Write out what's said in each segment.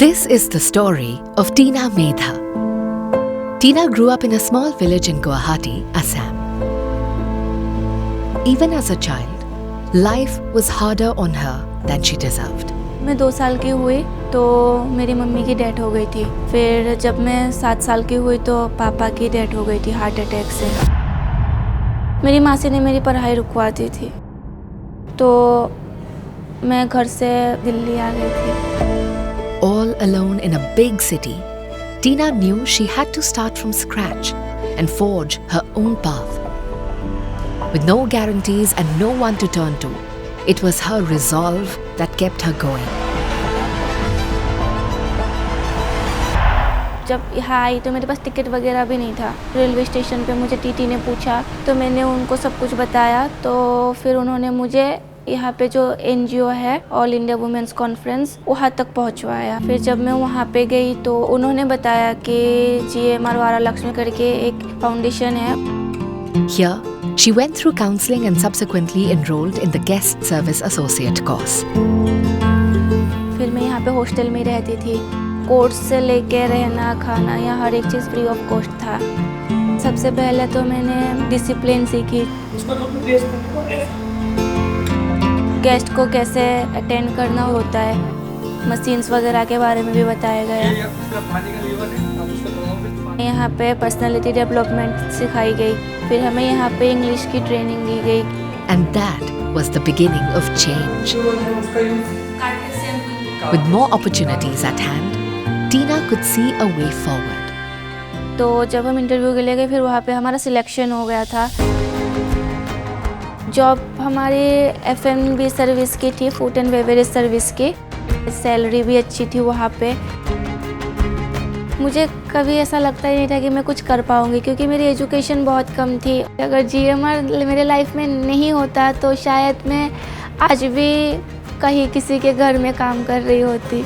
This is the story of Tina Medha. Tina grew up in a small village in Guwahati, Assam. Even as a child, life was harder on her than she deserved. मैं 2 साल की हुई तो मेरी mummy की death हो गई थी। फिर जब मैं 7 साल की हुई तो पापा की डेथ हो गई थी हार्ट अटैक से। मेरी मासी ने मेरी पढ़ाई रुकवा दी थी, तो मैं घर से दिल्ली आ गई थी। All alone in a big city, Tina knew she had to start from scratch and forge her own path. With no guarantees and no one to turn to, it was her resolve that kept her going. जब यहाँ आई तो मेरे पास ticket वगैरह भी नहीं था। Railway station पे मुझे टीटी ने पूछा तो मैंने उनको सब कुछ बताया, तो फिर उन्होंने मुझे यहाँ पे जो NGO है ऑल इंडिया वुमेन्स कॉन्फ्रेंस वहाँ तक पहुँचवाया। फिर जब मैं वहाँ पे गई तो उन्होंने बताया कि GMR वारालक्ष्मी करके एक फाउंडेशन है। Here, she went through counseling and subsequently enrolled in the Guest Service Associate course. फिर मैं यहाँ पे हॉस्टल में रहती थी। कोर्स से लेके रहना खाना यहाँ हर एक चीज़ फ्री ऑफ कॉस्ट था। सबसे पहले तो मैंने डिसिप्लिन सीखी, गेस्ट को कैसे अटेंड करना होता है, मशीन्स वगैरह के बारे में भी बताया गया। यहाँ पे पर्सनालिटी डेवलपमेंट सिखाई गई। फिर हमें यहाँ पे इंग्लिश की ट्रेनिंग दी गई। And that was the beginning of change. With more opportunities at hand, Tina could see a way forward. तो जब हम इंटरव्यू के लिए गए फिर वहाँ पे हमारा सिलेक्शन हो गया था। जॉब हमारी F&B सर्विस की थी, फूड एंड बेवरेज सर्विस की। सैलरी भी अच्छी थी वहाँ पे। मुझे कभी ऐसा लगता ही नहीं था कि मैं कुछ कर पाऊँगी, क्योंकि मेरी एजुकेशन बहुत कम थी। अगर GMR मेरे लाइफ में नहीं होता तो शायद मैं आज भी कहीं किसी के घर में काम कर रही होती।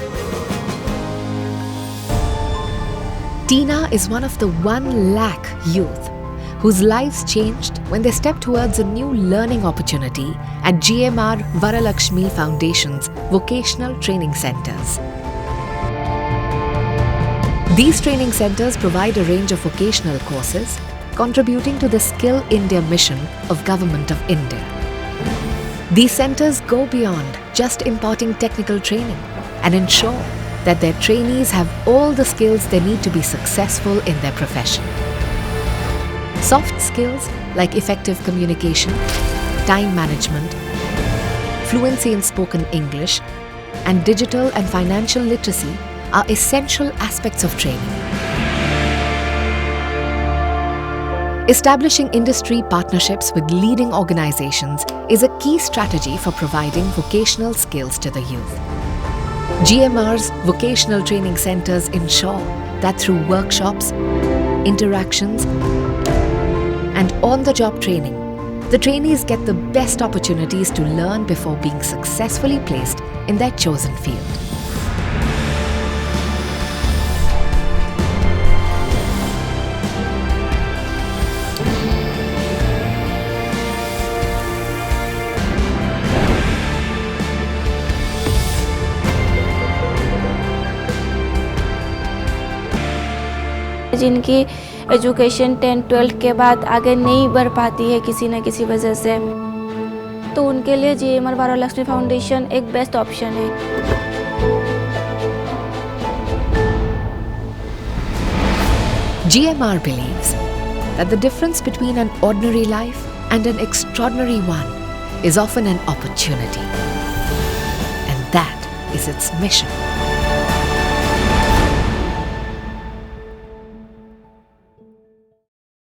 Tina is one of the 1 lakh youth whose lives changed when they stepped towards a new learning opportunity at GMR Varalakshmi Foundation's vocational training centers. These training centers provide a range of vocational courses contributing to the Skill India mission of Government of India. These centers go beyond just imparting technical training and ensure that their trainees have all the skills they need to be successful in their profession. Soft skills like effective communication, time management, fluency in spoken English, and digital and financial literacy are essential aspects of training. Establishing industry partnerships with leading organizations is a key strategy for providing vocational skills to the youth. GMR's vocational training centers ensure that through workshops, interactions, and on-the-job training, the trainees get the best opportunities to learn before being successfully placed in their chosen field. जिनकी education 10-12 के बाद आगे नहीं बढ़ पाती है किसी न किसी वजह से, तो उनके लिए GMR वारालक्ष्मी फाउंडेशन एक बेस्ट ऑप्शन है। GMR believes that the difference between an ordinary life and an extraordinary one is often an opportunity. And that is its mission.